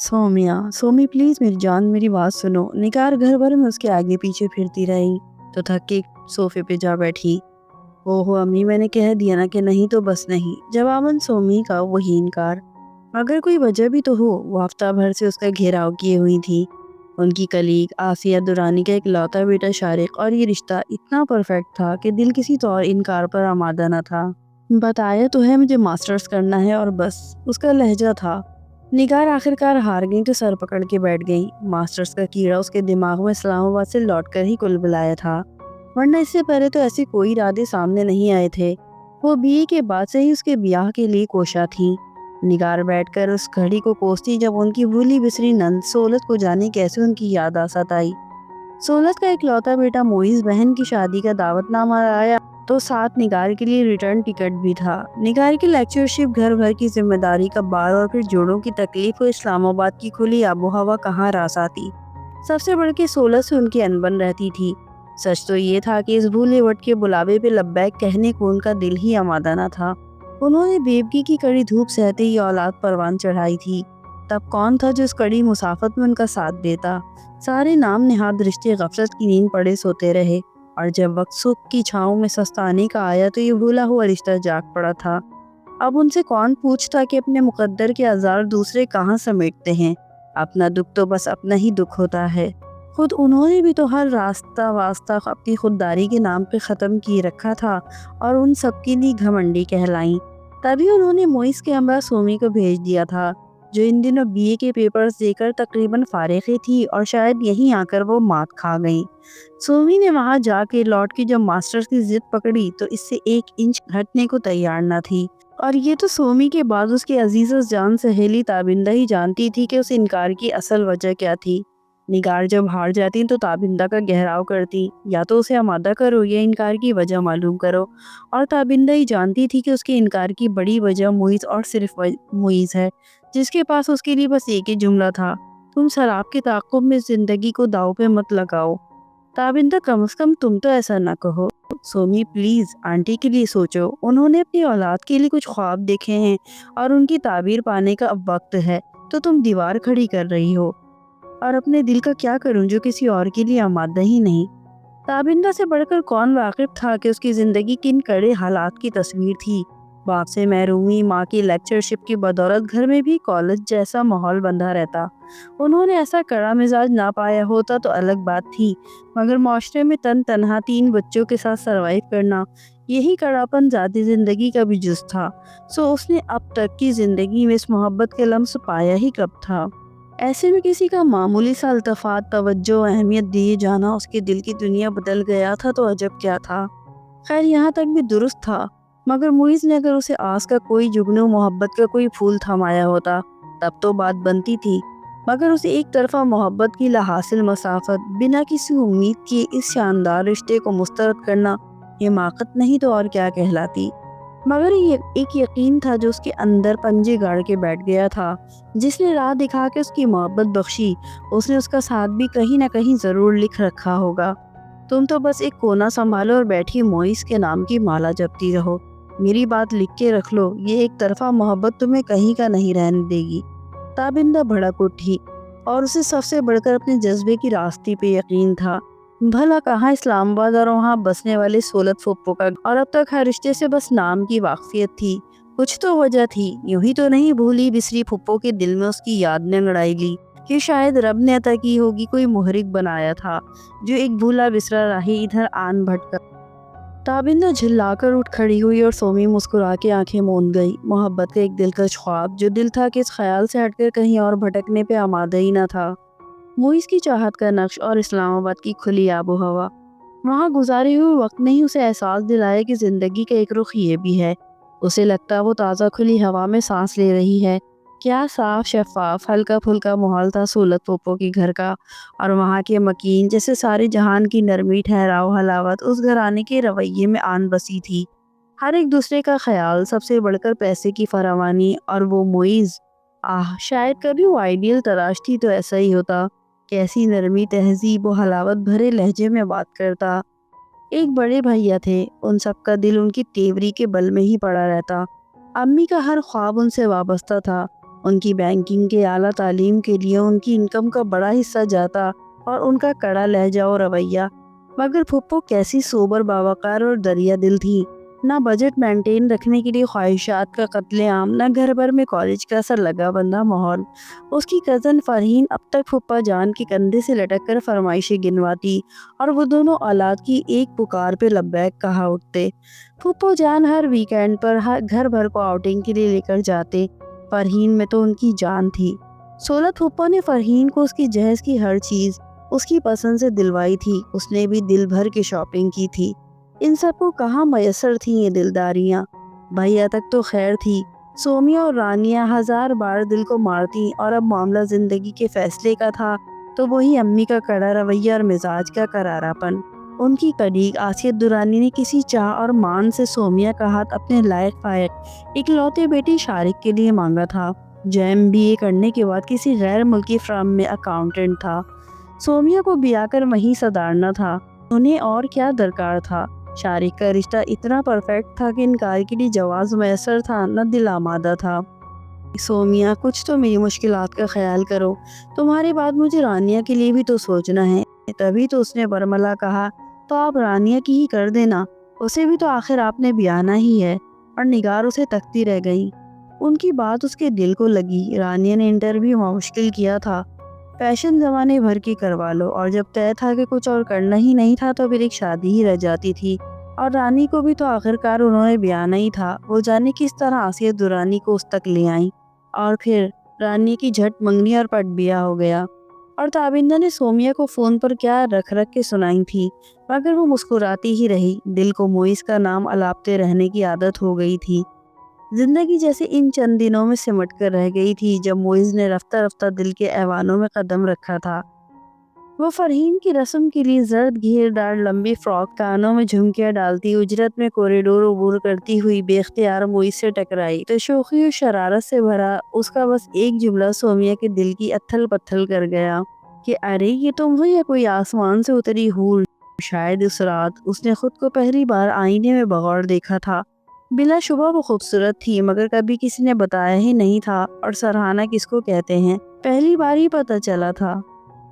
Somi please मेरी जान, मेरी बात सुनो। निगार घर भर में उसके आगे पीछे फिरती रही तो थक के सोफे पे जा बैठी। ओहो अम्मी, मैंने कह दिया ना कि नहीं तो बस नहीं। जवाबन सोमी का वही इनकार। अगर कोई वजह भी तो हो, वो हफ्ता भर से उसका घेराव किए हुई थी। उनकी कलीग आसिया दुरानी का इकलौता बेटा शारिक, और ये रिश्ता इतना परफेक्ट था कि दिल किसी तो और इनकार पर आमादा न था। बताया तो है मुझे मास्टर्स करना है और बस, उसका लहजा था। निगार आखिरकार हार गई तो सर पकड़ के बैठ गई। मास्टर्स का कीड़ा उसके दिमाग में इस्लामाबाद से लौटकर ही कुल बुलाया था, वरना इससे पहले तो ऐसे कोई इरादे सामने नहीं आए थे। वो बीए के बाद से ही उसके ब्याह के लिए कोशा थी। निगार बैठकर उस घड़ी को कोसती जब उनकी भूली बिसरी नंद सोलत को जाने कैसे उनकी याद आसत आई। सोलत का इकलौता बेटा मोइज बहन की शादी का दावतनामा आया तो साथ निगार के लिए रिटर्न टिकट भी था। निगार की लेक्चरशिप, घर भर की जिम्मेदारी का बार और फिर जोड़ों की तकलीफ को इस्लामाबाद की खुली आबो हवा कहाँ रास आती। सबसे बढ़ के सोलत से उनकी अनबन रहती थी। सच तो ये था कि इस भूले वट के बुलावे पे लब्बैक कहने को उनका दिल ही आमादा न था। उन्होंने बेबकी की कड़ी धूप सहते ही औलाद परवान चढ़ाई थी। तब कौन था जो इस कड़ी मुसाफत में उनका साथ देता। सारे नाम निहाद रिश्ते गफलत की नींद पड़े सोते रहे, और जब वक्त सुख की छाँव में सस्ताने का आया तो ये भूला हुआ रिश्ता जाग पड़ा था। अब उनसे कौन पूछता कि अपने मुकद्दर के आज़ार दूसरे कहाँ समेटते हैं। अपना दुख तो बस अपना ही दुख होता है। खुद उन्होंने भी तो हर रास्ता वास्ता अपनी खुददारी के नाम पे ख़त्म किए रखा था, और उन सबके लिए घमंडी कहलाई। तभी उन्होंने मोइस के हमरा सोमी को भेज दिया था, जो इन दिनों बीए के पेपर्स देकर तकरीबन फारिग ही थी, और शायद यहीं आकर वो मात खा गई। सोमी ने वहां जाके लौट के जब मास्टर्स की जिद पकड़ी तो इससे 1 इंच हटने को तैयार न थी। और ये तो सोमी के बाद उसकी अजीज़ जान सहेली ताबिंदा ही जानती थी कि उस इनकार की असल वजह क्या थी। निगार जब हार जाती तो ताबिंदा का गहराव करती, या तो उसे आमादा करो या इनकार की वजह मालूम करो। और ताबिंदा ही जानती थी कि उसके इनकार की बड़ी वजह मुइज़ और सिर्फ मुइज़ है, जिसके पास उसके लिए बस एक ही जुमला था, तुम शराब के ताक़ुब में ज़िंदगी को दाव पे मत लगाओ। ताबिंदा, कम से कम तुम तो ऐसा ना कहो। सोमी प्लीज आंटी के लिए सोचो, उन्होंने अपनी औलाद के लिए कुछ ख्वाब देखे हैं और उनकी ताबीर पाने का अब वक्त है। तो तुम दीवार खड़ी कर रही हो, और अपने दिल का क्या करूं जो किसी और के लिए आमादा ही नहीं। ताबिंदा से बढ़कर कौन वाकिफ था कि उसकी जिंदगी किन कड़े हालात की तस्वीर थी। बाप से महरूमी, माँ की लेक्चरशिप की बदौलत घर में भी कॉलेज जैसा माहौल बंधा रहता। उन्होंने ऐसा कड़ा मिजाज ना पाया होता तो अलग बात थी, मगर माशरे में तन तनहा 3 बच्चों के साथ सरवाइव करना, यही कड़ापन ज़ाती ज़िंदगी का भी जुज़ था। सो उसने अब तक की ज़िंदगी में इस मोहब्बत के लम्स पाया ही कब था। ऐसे में किसी का मामूली सा अल्तफ़ात, तवज्जो, अहमियत दिए जाना उसके दिल की दुनिया बदल गया था तो अजब क्या था। खैर यहाँ तक भी दुरुस्त था, मगर मुइज़ ने अगर उसे आस का कोई जुगनू, मोहब्बत का कोई फूल थमाया होता तब तो बात बनती थी। मगर उसे एक तरफा मोहब्बत की लाहासिल मसाफत, बिना किसी उम्मीद के इस शानदार रिश्ते को मुस्तरद करना हिमाकत नहीं तो और क्या कहलाती। मगर ये एक यकीन था जो उसके अंदर पंजे गाड़ के बैठ गया था। जिसने राह दिखा के उसकी मोहब्बत बख्शी, उसने उसका साथ भी कहीं ना कहीं ज़रूर लिख रखा होगा। तुम तो बस एक कोना संभालो और बैठी मोइस के नाम की माला जपती रहो। मेरी बात लिख के रख लो, ये एक तरफा मोहब्बत तुम्हें कहीं का नहीं रहने देगी। ताबिंदा भड़क उठी, और उसे सबसे बढ़कर अपने जज्बे की रास्ते पे यकीन था। भला कहाँ इस्लामाबाद और वहाँ बसने वाले सोलत फुप्पो का, और अब तक हर रिश्ते से बस नाम की वाकफियत थी। कुछ तो वजह थी, यूं ही तो नहीं भूली बिसरी फुप्पो के दिल में उसकी याद ने अंगड़ाई ली कि शायद रब ने अता की होगी, कोई मुहरिक बनाया था जो एक भूला बिसरा राही इधर आन भटका। ताबिंदा झिल्लाकर उठ खड़ी हुई और सोमी मुस्कुरा के आंखें मूंद गई। मोहब्बत का एक दिलकश ख्वाब, जो दिल था कि इस ख्याल से हटकर कहीं और भटकने पे आमादा ही न था। मुइज़ की चाहत का नक्श और इस्लामाबाद की खुली आबो हवा, वहाँ गुजारे हुए वक्त ने ही उसे एहसास दिलाया कि ज़िंदगी का एक रुख ये भी है। उसे लगता वो ताज़ा खुली हवा में सांस ले रही है। क्या साफ शफाफ हल्का फुल्का माहौल था सोलत पोपो के घर का, और वहाँ के मकीन जैसे सारे जहान की नरमी, ठहराव, हलावत उस घराने के रवैये में आन बसी थी। हर एक दूसरे का ख्याल, सबसे बढ़कर पैसे की फरावानी, और वो मुइज़, शायद कभी वो आइडियल तराशती तो ऐसा ही होता। कैसी नरमी, तहजीब व हलावत भरे लहजे में बात करता। एक बड़े भैया थे, उन सबका दिल उनकी तेवरी के बल में ही पड़ा रहता। अम्मी का हर ख्वाब उनसे वाबस्ता था। ان کی بینکنگ کے اعلیٰ تعلیم کے لیے ان کی انکم کا بڑا حصہ جاتا اور ان کا کڑا لہجہ اور رویہ، مگر پھپھو کیسی سوبر باوقار اور دریا دل تھی۔ نہ بجٹ مینٹین رکھنے کے لیے خواہشات کا قتل عام، نہ گھر بھر میں کالج کا سر لگا بندہ ماحول۔ اس کی کزن فرحین اب تک پھپھا جان کے کندھے سے لٹک کر فرمائشیں گنواتی اور وہ دونوں اولاد کی ایک پکار پہ لبیک کہا اٹھتے۔ پھپھو جان ہر ویکینڈ پر گھر بھر کو آؤٹنگ کے لیے لے کر جاتے۔ فرحین میں تو ان کی جان تھی۔ سولت پھپھو نے فرحین کو اس کی جہیز کی ہر چیز اس کی پسند سے دلوائی تھی۔ اس نے بھی دل بھر کے شاپنگ کی تھی۔ ان سب کو کہاں میسر تھیں یہ دلداریاں؟ بھیا تک تو خیر تھی، سومیا اور رانیہ ہزار بار دل کو مارتی، اور اب معاملہ زندگی کے فیصلے کا تھا تو وہی امی کا کڑا رویہ اور مزاج کا کرارا پن۔ ان کی کلیگ آسیہ درانی نے کسی چاہ اور مان سے سومیا کا ہاتھ اپنے لائق فائق اکلوتے بیٹی شارق کے لیے مانگا تھا، جو MBA کرنے کے بعد کسی غیر ملکی فرم میں اکاؤنٹنٹ تھا۔ سومیا کو بیاہ کر وہیں سدھارنا تھا، انہیں اور کیا درکار تھا؟ شارق کا رشتہ اتنا پرفیکٹ تھا کہ انکار کے لیے جواز میسر تھا، نہ دل آمادہ تھا۔ سومیا، کچھ تو میری مشکلات کا خیال کرو، تمہارے بعد مجھے رانیہ کے لیے بھی تو سوچنا ہے۔ تبھی تو اس نے برملا کہا، تو آپ رانیہ کی ہی کر دینا، اسے بھی تو آخر آپ نے بیانا ہی ہے۔ اور نگار اسے تکتی رہ گئی، ان کی بات اس کے دل کو لگی۔ رانیہ نے انٹرویو مشکل کیا تھا، فیشن زمانے بھر کی کروا لو، اور جب طے تھا کہ کچھ اور کرنا ہی نہیں تھا تو پھر ایک شادی ہی رہ جاتی تھی۔ اور رانی کو بھی تو آخرکار انہوں نے بیانا ہی تھا۔ وہ جانے کس طرح آسیہ درانی کو اس تک لے آئیں، اور پھر رانی کی جھٹ منگنی اور پٹ بیاہ ہو گیا۔ اور تابندہ نے سومیا کو فون پر کیا رکھ رکھ کے سنائی تھی، مگر وہ مسکراتی ہی رہی۔ دل کو موئز کا نام الاپتے رہنے کی عادت ہو گئی تھی۔ زندگی جیسے ان چند دنوں میں سمٹ کر رہ گئی تھی جب موئز نے رفتہ رفتہ دل کے ایوانوں میں قدم رکھا تھا۔ وہ فرحین کی رسم کے لیے زرد گھیردار لمبی فراک، کانوں میں جھمکیاں ڈالتی، اجرت میں کوریڈور عبور کرتی ہوئی بے اختیار موئز سے ٹکرائی تو شوخی و شرارت سے بھرا اس کا بس ایک جملہ سومیا کے دل کی اتھل پتھل کر گیا کہ ارے یہ تم ہو یا کوئی آسمان سے اتری حور؟ شاید اس رات اس نے خود کو پہلی بار آئینے میں بغور دیکھا تھا۔ بلا شبہ وہ خوبصورت تھی، مگر کبھی کسی نے بتایا ہی نہیں تھا، اور سراہنا کس کو کہتے ہیں پہلی بار ہی پتہ چلا تھا۔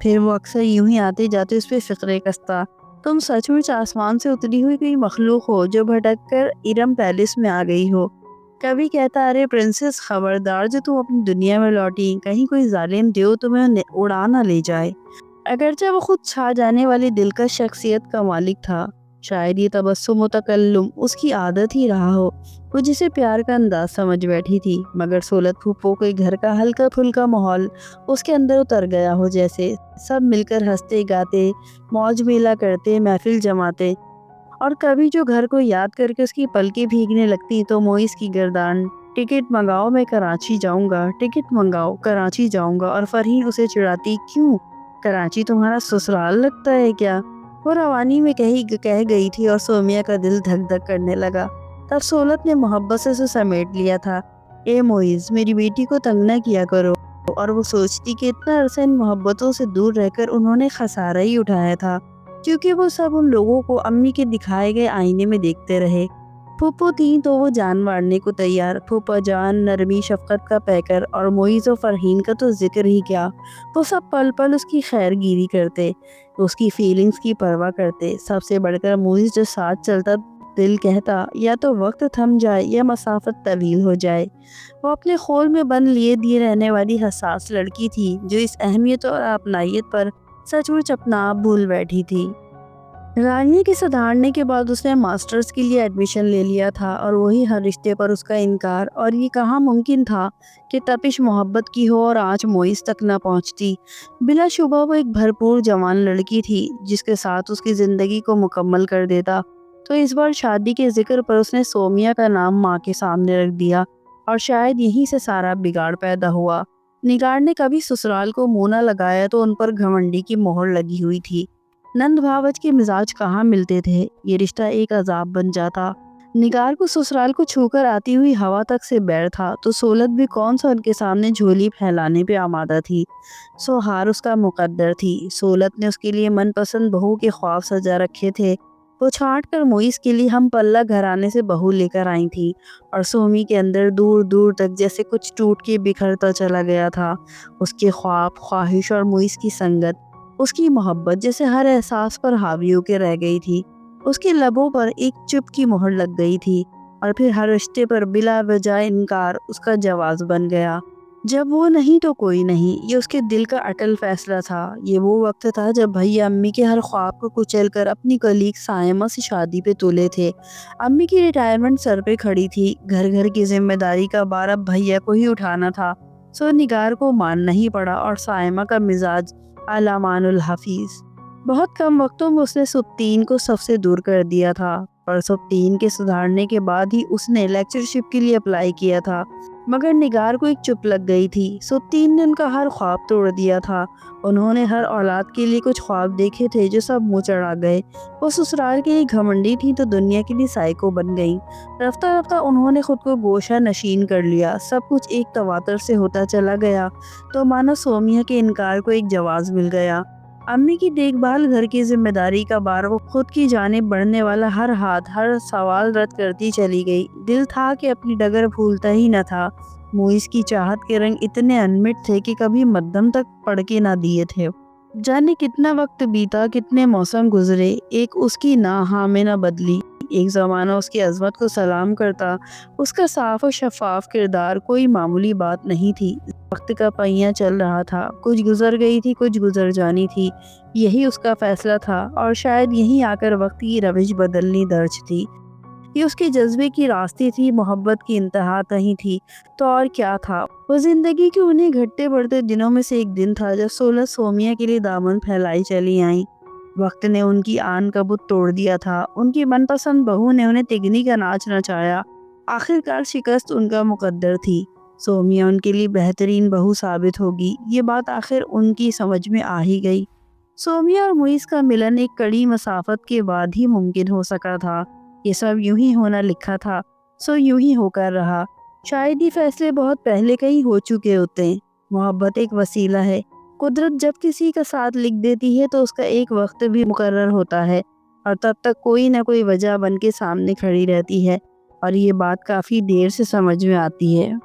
پھر وہ اکثر یوں ہی آتے جاتے اس پہ فقرے کستا، تم سچ مچ آسمان سے اتری ہوئی کوئی مخلوق ہو جو بھٹک کر ارم پیلس میں آ گئی ہو۔ کبھی کہتا ارے پرنسس خبردار، جو تم اپنی دنیا میں لوٹی کہیں کوئی ظالم دیو تمہیں اڑا نہ لے جائے۔ اگرچہ وہ خود چھا جانے والی دلکش شخصیت کا مالک تھا، شاید یہ تبسم و تکلم اس کی عادت ہی رہا ہو، وہ جسے پیار کا انداز سمجھ بیٹھی تھی، مگر سولت پھوپھو کے گھر کا ہلکا پھلکا ماحول اس کے اندر اتر گیا ہو، جیسے سب مل کر ہنستے گاتے، موج میلہ کرتے، محفل جماتے، اور کبھی جو گھر کو یاد کر کے اس کی پلکیں بھیگنے لگتی تو موئز کی گردان، ٹکٹ منگاؤ میں کراچی جاؤں گا، ٹکٹ منگاؤ کراچی جاؤں گا، اور فرحین اسے چڑھاتی، کیوں کراچی تمہارا سسرال لگتا ہے کیا؟ وہ روانی میں کہہ گئی تھی اور سومیا کا دل دھک دھک کرنے لگا۔ تب سولت نے محبت سے اسے سمیٹ لیا تھا، اے موئز، میری بیٹی کو تنگ نہ کیا کرو۔ اور وہ سوچتی کہ اتنا عرصہ ان محبتوں سے دور رہ کر انہوں نے خسارہ ہی اٹھایا تھا، کیونکہ وہ سب ان لوگوں کو امی کے دکھائے گئے آئینے میں دیکھتے رہے۔ پھوپھو تھیں تو وہ جان مارنے کو تیار، پھوپھا جان نرمی شفقت کا پیکر، اور موئز و فرحین کا تو ذکر ہی کیا، وہ سب پل پل اس کی خیر گیری کرتے، اس کی فیلنگز کی پرواہ کرتے۔ سب سے بڑھ کر موئز جو ساتھ چلتا دل کہتا یا تو وقت تھم جائے یا مسافت طویل ہو جائے۔ وہ اپنے خول میں بند لیے دیے رہنے والی حساس لڑکی تھی جو اس اہمیت اور اپنائیت پر سچ مچ اپنا آپ بھول بیٹھی تھی۔ رانیہ کے سدھارنے کے بعد اس نے ماسٹرز کے لیے ایڈمیشن لے لیا تھا، اور وہی ہر رشتے پر اس کا انکار، اور یہ کہاں ممکن تھا کہ تپش محبت کی ہو اور آنچ موئز تک نہ پہنچتی۔ بلا شبہ وہ ایک بھرپور جوان لڑکی تھی جس کے ساتھ اس کی زندگی کو مکمل کر دیتا، تو اس بار شادی کے ذکر پر اس نے سومیا کا نام ماں کے سامنے رکھ دیا، اور شاید یہیں سے سارا بگاڑ پیدا ہوا۔ نگار نے کبھی سسرال کو منہ نہ لگایا تو ان پر گھمنڈی کی مہر لگی ہوئی تھی۔ نند بھاوج کے مزاج کہاں ملتے تھے، یہ رشتہ ایک عذاب بن جاتا۔ نگار کو سسرال کو چھو کر آتی ہوئی ہوا تک سے بیر تھا، تو سولت بھی کون سا ان کے سامنے جھولی پھیلانے پہ آمادہ تھی۔ سوہار اس کا مقدر تھی، سولت نے اس کے لیے من پسند بہو کے خواب سجا رکھے تھے۔ وہ छाँट कर मोइस के लिए हम पल्ला घराने से बहू लेकर आई थी और सोमी के अंदर दूर दूर तक जैसे कुछ टूट के बिखरता चला गया था। उसके ख्वाब, ख्वाहिश और मोइस की संगत, उसकी मोहब्बत जैसे हर एहसास पर हावी होकर रह गई थी। उसके लबों पर एक चुप की मोहर लग गई थी और फिर हर रिश्ते पर बिला वजह इनकार उसका जवाब बन गया। जब वो नहीं तो कोई नहीं, ये उसके दिल का अटल फैसला था। ये वो वक्त था जब भैया अम्मी के हर ख्वाब को कुचल कर अपनी कलीग सायमा से शादी पे तुले थे। अम्मी की रिटायरमेंट सर पे खड़ी थी, घर घर की जिम्मेदारी का भार अब भैया को ही उठाना था। सो निगार को मानना ही पड़ा और सायमा का मिजाज अलामानुल हफीज। बहुत कम वक्तों में उसने सुप्तीन को सबसे दूर कर दिया था, पर सुप्तीन के सुधारने के बाद ही उसने लेक्चरशिप के लिए अप्लाई किया था। मगर निगार को एक चुप लग गई थी। सुप्तीन ने उनका हर ख्वाब तोड़ दिया था। उन्होंने हर औलाद के लिए कुछ ख्वाब देखे थे जो सब मुँह चढ़ा गए। वो ससुराल के लिए घमंडी थी तो दुनिया के लिए साइको बन गई। रफ्ता रफ्ता उन्होंने खुद को गोशा नशीन कर लिया। सब कुछ एक तवातर से होता चला गया तो मानो सोमिया के इनकार को एक जवाब मिल गया। अम्मी की देखभाल, घर की जिम्मेदारी का भार, वो खुद की जानिब बढ़ने वाला हर हाथ, हर सवाल रद्द करती चली गई। दिल था कि अपनी डगर भूलता ही न था। मोइस की चाहत के रंग इतने अनमिट थे कि कभी मध्यम तक पढ़ के ना दिए थे। जाने कितना वक्त बीता, कितने मौसम गुजरे, एक उसकी ना हाँ में ना बदली। एक ज़माना उसकी अजमत को सलाम करता। उसका साफ और शफाफ किरदार कोई मामूली बात नहीं थी। वक्त का पहिया चल रहा था, कुछ गुजर गई थी, कुछ गुजर जानी थी। यही उसका फैसला था और शायद यहीं आकर वक्त की रविश बदलनी दर्ज थी। ये उसके जज्बे की रास्ते थी, मोहब्बत की इंतहा कहीं थी तो और क्या था। वो जिंदगी के उन्हें घटते बढ़ते दिनों में से एक दिन था जब 16 सोमिया के लिए दामन फैलाई चली आई। वक्त ने उनकी आन का बुत तोड़ दिया था। उनकी मनपसंद बहू ने उन्हें तिगनी का नाच नचाया। आखिरकार शिकस्त उनका मुकद्दर थी। सोमिया उनके लिए बेहतरीन बहू साबित होगी, ये बात आखिर उनकी समझ में आ ही गई। सोमिया और मुइस का मिलन एक कड़ी मसाफत के बाद ही मुमकिन हो सका था। ये सब यूं ही होना लिखा था, सो यूं ही होकर रहा। शायद ये फैसले बहुत पहले कहीं हो चुके होते हैं। मोहब्बत एक वसीला है। कुदरत जब किसी का साथ लिख देती है तो उसका एक वक्त भी मुकर्रर होता है और तब तक कोई ना कोई वजह बन के सामने खड़ी रहती है और ये बात काफ़ी देर से समझ में आती है।